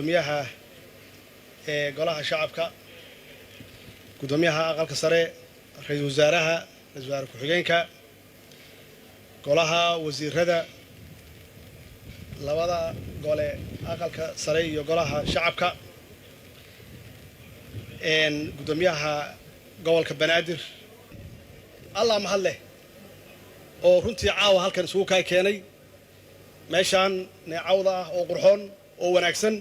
gudoomiyaha golaha shacabka gudoomiyaha aqalka sare ra'iisul wasaaraha ra'iisul wasaare ku-xigeenka golaha wasiirada labada gole aqalka sare iyo golaha shacabka gudoomiyaha gobolka Banaadir Allah mahad leh oo runtii caawa halkan isugu keenay meeshaan neecawda ah oo qurxoon oo wanaagsan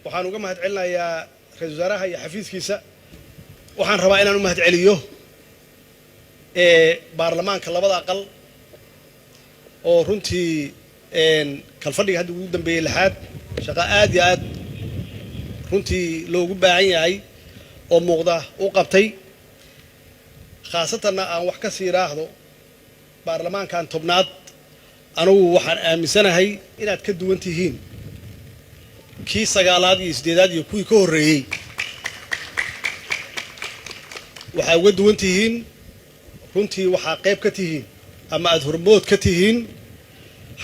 waxaan uga mahad celinayaa ra'iisul wasaaraha iyo xafiiskiisa waxaan rabaa inaan u mahad celiyo baarlamaanka labada aqal oo runtii kalfadhiga hadda ugu dambeeyay lixaad shaqo aad iyo aad runtii loogu baahan yahay oo muuqda u qabtay khaasatan aan wax ka sii raahdo baarlamaankan tobnaad anigu waxaan aaminsanahay inaad ka duwan tihiin kii sagaalaad iyo sideedaad iyo kuwii ka horreeyay waxaa uga duwan tihiin runtii waxaa qayb ka tihiin ama aad hormood ka tihiin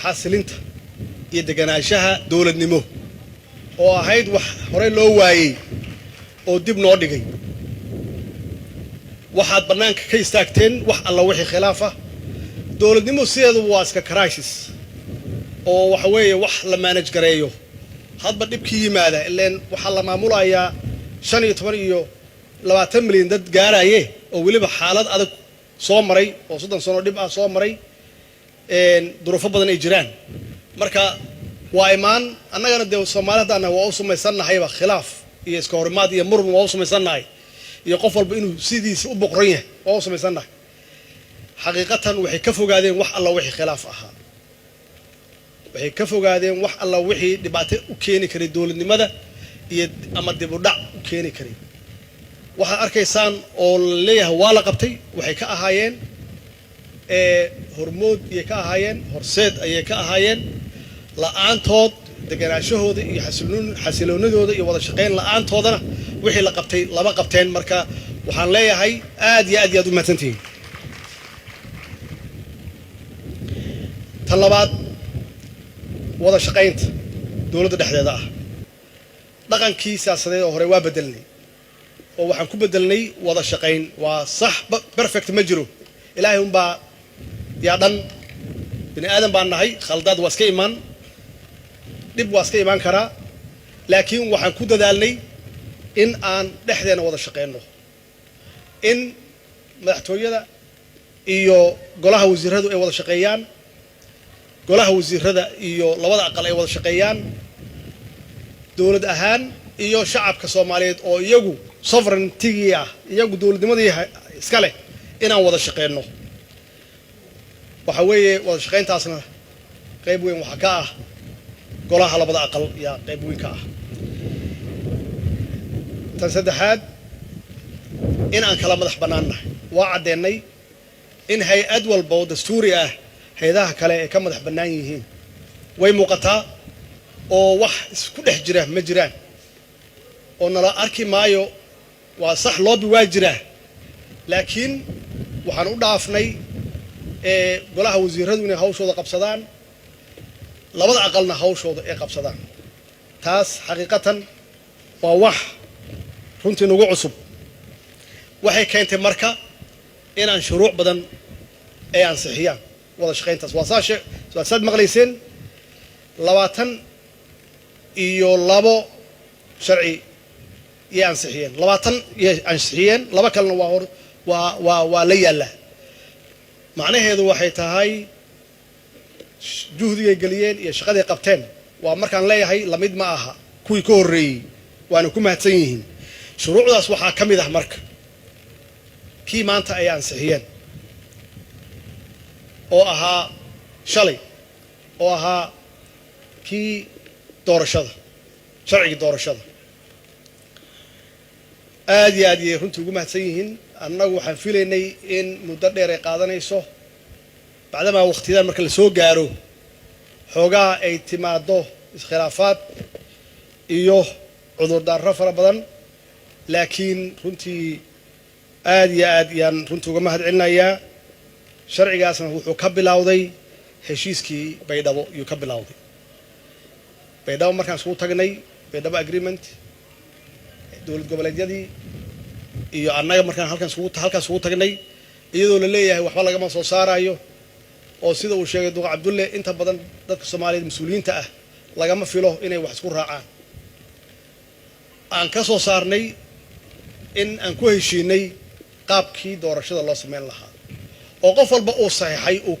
xasilinta iyo deganaanshaha dowladnimo oo ahayd wax horey loo waayey oo dib noo dhigay waxaad bannaanka ka istaagteen wax alla wixii khilaaf ah dowladnimo sideedu waa iska crisis oo waxa weeye wax la manage gareeyo hadba dhibkii yimaada ileen waxaa la maamulayaa 15 iyo 20 milyan dad gaaraye oo weliba xaalad adag soo maray oo 30 sano dhib ah soo maray duruufo badan ay jiraan marka waa imaan annagana de Soomaaliyeedna waa u sameysannahayba khilaaf iyo iska horimaad iyo muran waa u sameysanahay iyo qof walba inuu sidiisa u boqran yahay waa u sameysanahay xaqiiqatan waxay ka fogaadeen wax alla wixii khilaaf ahaa waxay ka fogaadeen wax alla wixii dhibaato u keeni karay dowladnimada iyo ama dib u dhac u keeni karay waxa arkaysaan oo leeyahay waa la qabtay waxay ka ahaayeen hormood iyo ka ahaayeen horseed ayay ka ahaayeen la'aantood deganaashahooda iyo xasiloonadooda iyo wada shaqeyn la'aantoodana wixii la qabtay laba qabteen marka waxaan leeyahay aad iyo aad u mahadsantihiin talabaad wada shaqeynta dowladda dhexdeeda ah dhaqankii siyaasadeed oo hore waa bedelnay oo waxaan ku bedelnay wada shaqeyn waa sax perfect ma jiro ilaahay un baa yaa dhan bini aadan baan nahay khaldaad waa iska imaan dib waa iska imaan karaa laakiin waxaan ku dadaalnay in aan dhexdeena wada shaqeyno in madaxtooyada iyo golaha wasiiradu ay wada shaqeeyaan golaha wasiirada iyo labada aqal ay wada shaqeeyaan dowlad ahaan iyo shacabka Soomaaliyeed oo iyagu sovereignty ah iyagu dowladnimadii iska leh inaan wada shaqeyno waxa weeye wada shaqeyntaasna qayb weyn waxa ka ah golaha labada aqal ya qayb weyn ka ah tan saddexaad in aan kala madax banaanahay waa cadeynay in hay'ad walba oo dastuuri ah hay'adaha kale ee ka madax banaan yihiin way muuqataa oo wax isku dhex jira ma jiraan oo nala arki maayo waa sax loobi waa jira laakiin waxaan u dhaafnay golaha wasiiradu inay hawshooda qabsadaan labada aqalna hawshooda ay qabsadaan taas xaqiiqatan waa wax runtii nagu cusub waxay keentay marka inaan shuruuc badan ay ansixiyaan wada shaqeyntaas waa saad maqlayseen 22 sharci iyo ansixiyeen laba kalena waa la yaala macnaheedu waxay tahay juhdigay galiyeen iyo shaqaday qabteen waa markaan leeyahay lamid ma aha kuwii ka horreeyay waana ku mahadsan yihiin shuruucdaas waxaa ka mid ah marka kii maanta ay ansixiyeen oo ahaa shalay oo ahaa kii doorashada sharcigii doorashada aad iyo aad ayay runtii ugu mahadsan yihiin annagu waxaan filaynay in muddo dheer ay qaadanayso bacdamaa waqtiyadan marka la soo gaaro xoogaa ay timaado iskhilaafaad iyo cudurdaarro fara badan laakiin runtii aad iyo aad ayaan runtii uga mahad celinayaa sharcigaasna wuxuu ka bilowday heshiiskii baydhabo ayuu ka bilowday baydhabo markaan isugu tagnay baydhabo agreement dowlad goboleedyadii iyo annaga markaan halkaas ugu tagnay iyadoo la leeyahay waxba lagama soo saarayo oo sida uu sheegay duqa Cabdulle inta badan dadka Soomaaliyeed mas'uuliyiinta ah lagama filo inay wax isku raacaan aan ka soo saarnay in aan ku heshiinay qaabkii doorashada loo sameyn lahaa oo qof walba uu saxiixay uu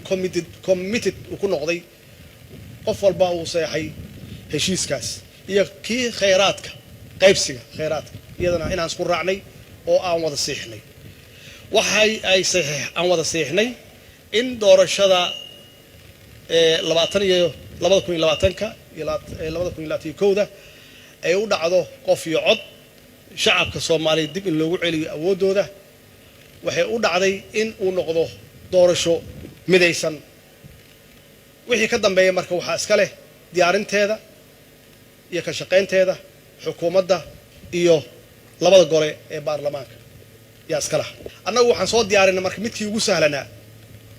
committed uu ku noqday qof walba uu saxiixay heshiiskaas iyo kii khayraadka qaybsiga khayraadka iyadana inaan isku raacnay oo aan wada saxiixnay waxay ay aan wada saxiixnay in doorashada 2020 iyo 2021 ay u dhacdo qof iyo cod shacabka Soomaaliyeed dib in loogu celiyo awoodooda waxay u dhacday in uu noqdo doorasho midaysan wixii ka dambeeyay marka waxa iska leh diyaarinteeda iyo ka shaqaynteeda xukuumadda iyo labada gole ee baarlamaanka yaa iska leh annagu waxaan soo diyaarinay marka midkii ugu sahlanaa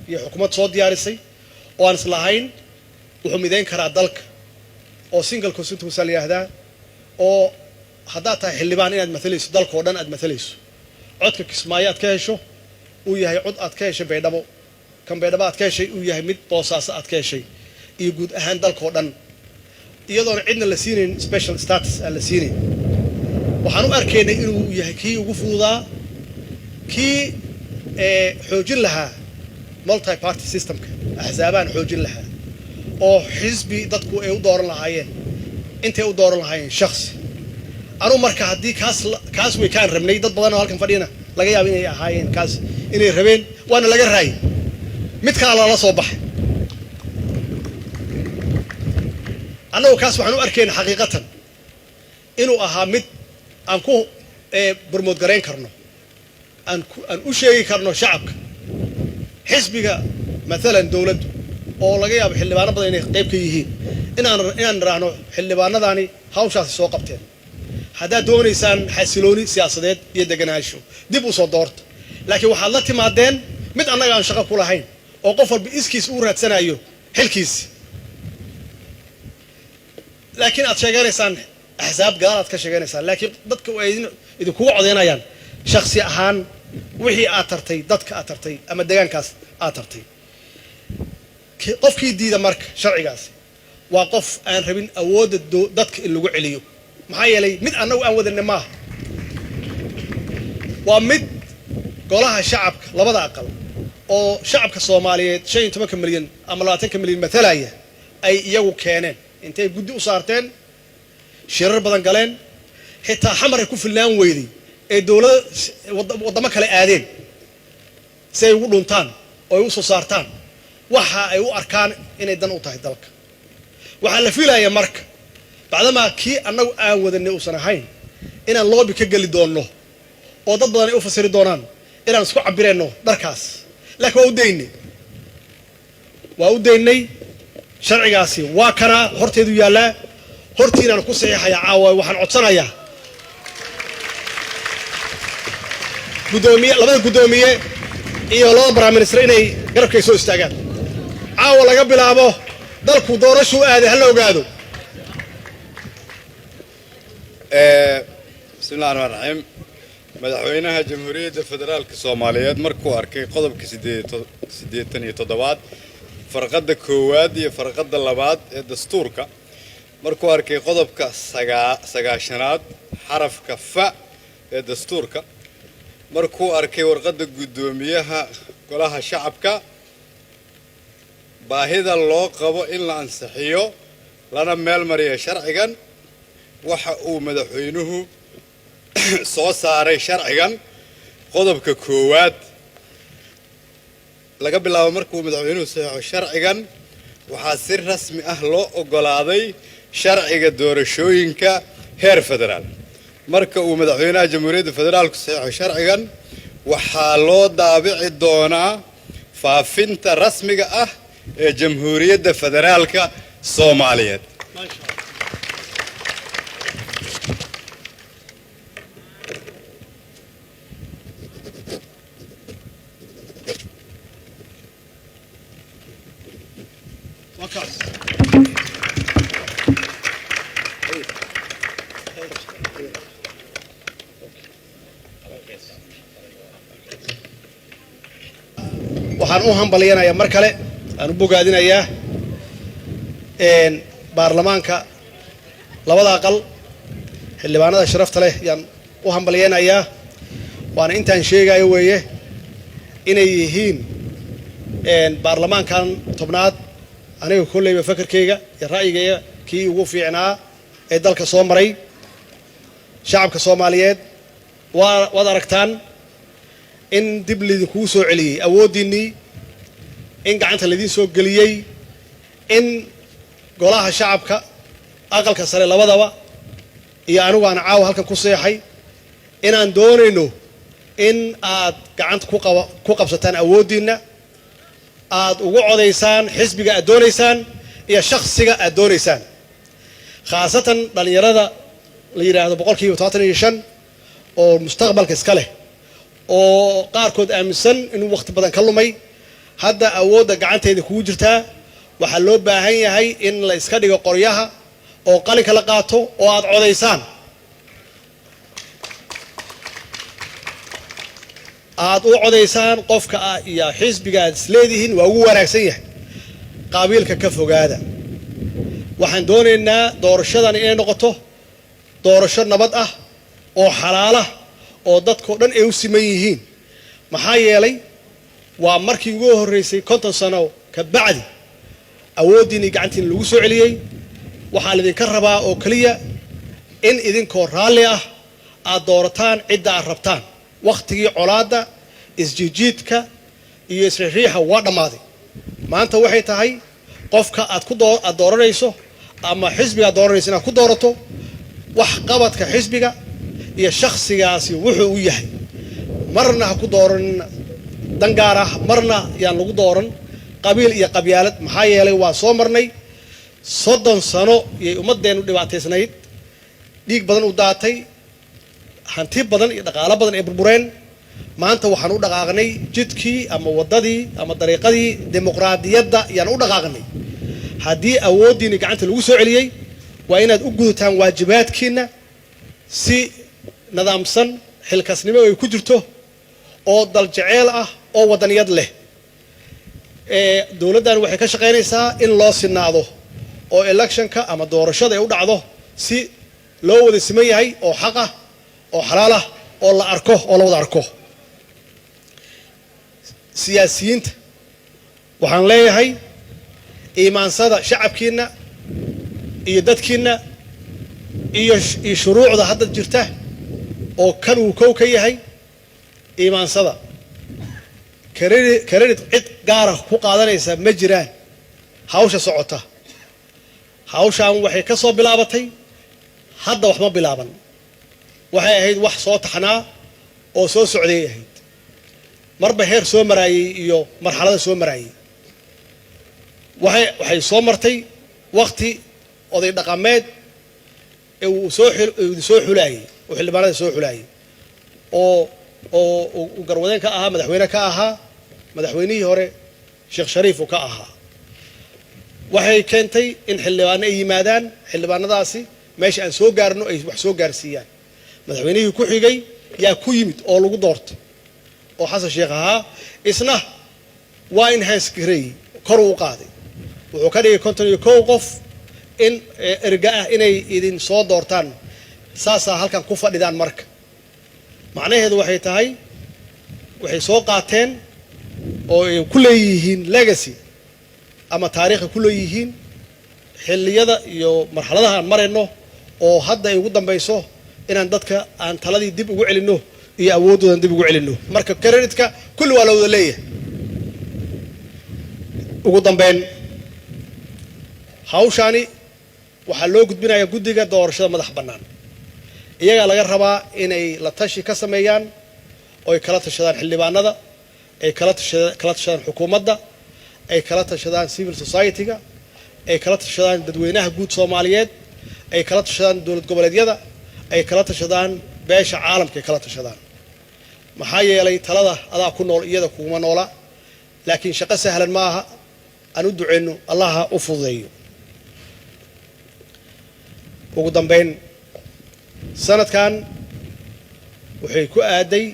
iyo xukuumad soo diyaarisay oo aan islahayn wuxuu midayn karaa dalka oo single constituency la yiraahdaa oo haddaa tahay xildhibaan inaad matalayso dalkoo dhan aad matalayso codka Kismaayo aad ka hesho uu yahay cod aad ka heshay Baydhabo kan Baydhabo aad ka heshay uu yahay mid Boosaaso aad ka heshay iyo guud ahaan dalkoo dhan iyadoona cidna la siinin special status aan la siinin waxaan u arkaynay inuu yahay kii ugu fududaa kii xoojin lahaa multi party systemka axsaabaan xoojin lahaa oo xisbi dadku ay u dooran lahaayeen intay u dooran lahaayeen shakhsi anu marka haddii kaas way kaan rabnay dad badan oo halkan fadhiyana laga yaabo inay ahaayeen kaas inay rabeen waana laga raayay mid kale la soo baxay annagu kaas waxaan u arkaynaa xaqiiqatan inuu ahaa mid aan ku barmood gareyn karno aan u sheegi karno shacabka xisbiga maalan dawladdu oo laga yaabo xildhibaano badan inay qayb ka yihiin inaan raahno xildhibaanadani hawshaasi soo qabteen haddaad doonaysaan xasilooni siyaasadeed iyo deganaansho dib u soo doorta laakiin waxaad la timaadeen mid annaga aan shaqo ku lahayn oo qof walba iskiis uu raadsanayo xilkiisi laakiin aad sheeganaysaan axsaab gaar aad ka sheeganaysaan laakiin dadka ay idinkugu codeynayaan shakhsi ahaan wixii aad tartay dadka aad tartay ama deegaankaas aad tartay qofkii diida marka sharcigaasi waa qof aan rabin awoodda dadka in lagu celiyo maxaa yeelay mid annagu aan wadanay maaha waa mid golaha shacabka labada aqal oo shacabka Soomaaliyeed 15 milyan ama 20 milyan matalaya ay iyagu keeneen intay guddi u saarteen shirar badan galeen xitaa xamar ay ku filaan weyday ee wadamo kale aadeen si ay ugu dhuntaan oo ay u soo saartaan waxa ay u arkaan inay dan u tahay dalka waxa la filayaa marka bacdama kii annagu aan wadanay uusan ahayn inaan loobi ka gali doono oo dad badan ay u fasiri doonaan inaan isku cabireyno dharkaas laakiin waa u deynay sharcigaasi waa kana horteedu yaalaa hortiinaan ku saxiixaya caawa waxaan codsanayaa labada gudoomiye iyo laba barnaamijyada inay garabkay soo istaagaan caawa laga bilaabo dalku doorasho aaday hal ogaado bismillaahir rahmaanir rahiim madaxweynaha jamhuuriyadda federaalka Soomaaliyeed markuu arkay qodobka 87 farqada koowaad iyo farqada labaad ee dastuurka markuu arkay qodobka 9 xarafka fa ee dastuurka markuu arkay warqadda gudoomiyaha golaha shacabka baahida loo qabo in la ansixiyo lana meel mariyo sharcigan waxa uu madaxweynuhu soo saaray sharcigan qodobka koowaad laga bilaabo markuu madaxweynuhu saxo sharcigan waxaa si rasmi ah loo ogolaaday sharciga doorashooyinka heer federaal marka uu madaxweynaha jamhuuriyadda federaalku saxo sharcigan waxaa loo daabici doonaa faafinta rasmiga ah ee jamhuuriyadda federaalka Soomaaliyeed waxaan u hambaliyanayaa mar kale aan u bogaadinayaa baarlamaanka labada aqal xildhibaanada sharafta leh yaan u hambaliyanayaa waana intaan sheegayo weeye inay yihiin baarlamaankan tobnaad aniga kolleyba fakarkayga iyo ra'yigayga kii ugu fiicnaa ee dalka soo maray shacabka Soomaaliyeed waad aragtaan in dib lidinkugu soo celiyay awoodiinii in gacanta lidin soo geliyay in golaha shacabka aqalka sare labadaba iyo anigu aan caaw halkan ku seexay inaan doonayno in aad gacanta ku qabsataan awoodiina aad ugu codaysaan xisbiga aad doonaysaan iyo shakhsiga aad doonaysaan khaasatan dhalinyarada la yiraahdo 75% oo mustaqbalka iska leh oo qaarkood aaminsan inuu waqti badan ka lumay hadda awoodda gacanteeda kugu jirtaa waxa loo baahan yahay in la iska dhigo qoryaha oo qalinka la qaato oo aad codaysaan aad u codaysaan qofka iyo xisbiga aad isleedihiin waa ugu wanaagsan yahay qaabiilka ka fogaada waxaan doonaynaa doorashadan inay noqoto doorasho nabad ah oo xalaal ah oo dadka dhan ay u siman yihiin maxaa yeelay waa markii ugu horeysay 50 sano ka bacdi awoodiina gacantiin lagu soo celiyay waxa la idinka rabaa oo kaliya in idinkoo raalli ah aad doorataan cidda aad rabtaan waqtigii colaada isjijiidka iyo isriixa waa dhamaaday maanta waxay tahay qofka aad dooranayso ama xisbiga dooranayso inaad ku doorato wax qabadka xisbiga iyo shakhsigaasi wuxuu u yahay marna ha ku dooran dangaar ah marna yaan lagu dooran qabiil iyo qabyaalad maxaa yeelay waa soo marnay 30 sano iyo ummadeenu dhibaataysnayd dhiig badan u daatay hanti badan iyo dhaqaale badan ay burbureen maanta waxaan u dhaqaaqnay jidkii ama wadadii ama dariiqadii dimuqraadiyadda yaan u dhaqaaqnay haddii awoodiina gacanta lagu soo celiyay waa inaad u gudataan waajibaadkiina si nidaamsan xilkasnimo ay ku jirto oo dal jecel ah oo wadaniyad leh dawladdan waxay ka shaqeynaysaa in loo sinaado oo electionka ama doorashada ay u dhacdo si loo wada siman yahay oo xaq ah oo xalaal ah oo la arko oo la wada arko siyaasiyiinta waxaan leeyahay iimaansada shacabkiina iyo dadkiina iyo shuruucda hadda jirta oo kan uu kow ka yahay iimaansada credit cid gaar ah ku qaadanaysa ma jiraan hawsha socota hawshaan waxay ka soo bilaabatay hadda wax ma bilaaban waxay ahayd wax soo taxnaa oo soo socday ahayd marba heer soo maraayay iyo marxalada soo maraayay waxay soo martay waqti oday dhaqameed ee uu soo xulayay oo xildhibaanada soo xulayay oo garwadeen ka ahaa madaxweyne ka ahaa madaxweynihii hore Sheekh Shariif ka ahaa waxay keentay in xildhibaano ay yimaadaan xildhibaanadaasi meesha aan soo gaarno ay wax soo gaarsiiyaan madaxweynihii ku xigay yaa ku yimid oo lagu doortay oo Xasan Sheekh ahaa isna waa in haaskiray kor u qaaday wuxuu ka dhigay 51 qof in erga ah inay idin soo doortaan saasa halkan ku fadhidaan marka macnaheedu waxay tahay waxay soo qaateen oo ay ku leeyihiin legacy ama taariikh ku leeyihiin xilliyada iyo marxaladaha aan marayno oo hadda ay ugu dambayso inaan dadka aan taladii dib ugu celino iyo awoodoodan dib ugu celino marka creditka kulli waa la wada leeyahay ugu dambeyn hawshaani waxaa loo gudbinayaa guddiga doorashada madax bannaan iyaga laga rabaa inay la tashi ka sameeyaan oo ay kala tashadaan xildhibaanada ay kala tashadaan xukuumadda ay kala tashadaan civil society-ga ay kala tashadaan dadweynaha guud Soomaaliyeed ay kala tashadaan dawlad goboleedyada ay kala tashadaan beesha caalamka ay kala tashadaan maxaa yeelay talada adaa ku nool iyada kuma noola laakiin shaqo sahlan ma aha aan u duceyno allaha u fududeeyo ugu dambeyn sanadkan waxay ku aaday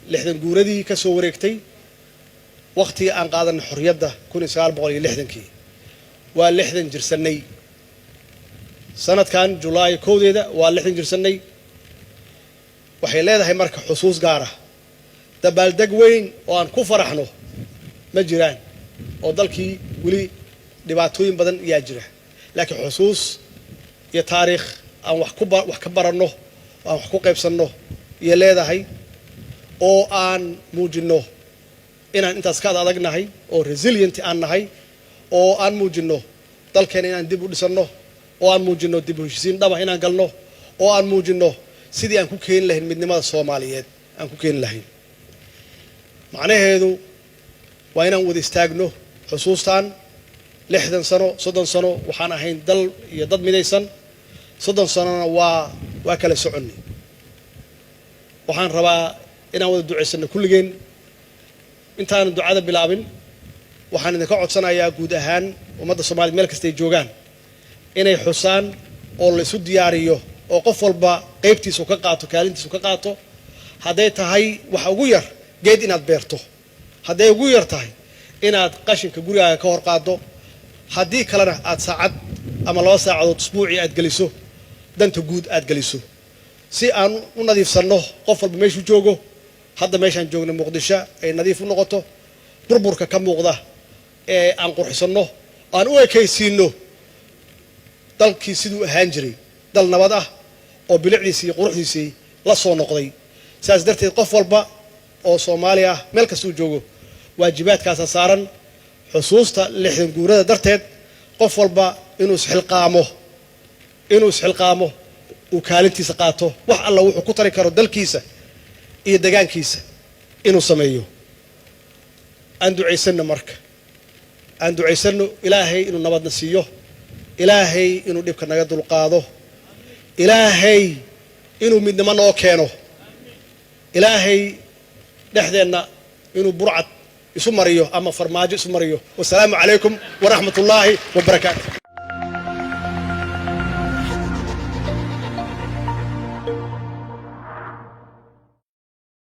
60 guuradii ka soo wareegtay waqtigii aan qaadanay xorriyadda 1960kii waa 60 jirsanay sanadkan July 1deeda waa 60 jirsanay waxay leedahay marka xusuus gaar ah dabaaldeg weyn oo aan ku faraxno ma jiraan oo dalkii wali dhibaatooyin badan ayaa jira laakiin xusuus iyo taariikh aan wax ka baranno aan wax ku qaybsanno iyo leedahay oo aan muujino inaan intaas ka adagnahay oo resilient aan nahay oo aan muujino dalkeena inaan dib u dhisano oo aan muujino dib u heshiisiin dhaba inaan galno oo aan muujino sidii aan ku keen lahayn midnimada Soomaaliyeed aan ku keen lahayn macnaheedu waa inaan wada istaagno xusuustaan 60 sano 30 sano waxaan ahayn dal iyo dad midaysan 30 sanona waa kala soconnay waxaan rabaa inaan wada duceysano kulligeen intaan ducada bilaabin waxaan idinka codsanayaa guud ahaan ummadda Soomaaliyeed meel kasta ay joogaan inay xusaan oo la isu diyaariyo oo qof walba qaybtiisa ka qaato kaalintiisa ka qaato haday tahay waxa ugu yar geed inaad beerto haday ugu yar tahay inaad qashinka gurigaaga ka hor qaado haddii kalena aad saacad ama 2 saacadood usbuuci aad galiso danta guud aad galiso si aan u nadiifsano qof walba meeshu joogo hadda meeshaan joogno Muqdisho ay nadiif u noqoto burburka ka muuqda ee aan qurxisano aan u ekaysiino dalkii siduu ahaan jiray dal nabad ah oo bilicdiisa iyo quruxdiisa la soo noqday saas darteed qof walba oo Soomaali ah meel kasta uu joogo waajibaadkaas saaran xusuusta 60 guurada darteed qof walba inuu isxilqaamo uu kaalintiisa qaato wax alla wuxuu ku tari karo dalkiisa iyo deegaankiisa inuu sameeyo aan duceysano marka aan duceysano Ilaahay inuu nabadna siiyo Ilaahay inuu dhibka naga dulqaado Ilaahay inuu midnimo noo keeno Ilaahay dhexdeena inuu burcad isu mariyo ama farmaajo isu mariyo wassalaamu calaykum wa rahmatullaahi wa barakaatuh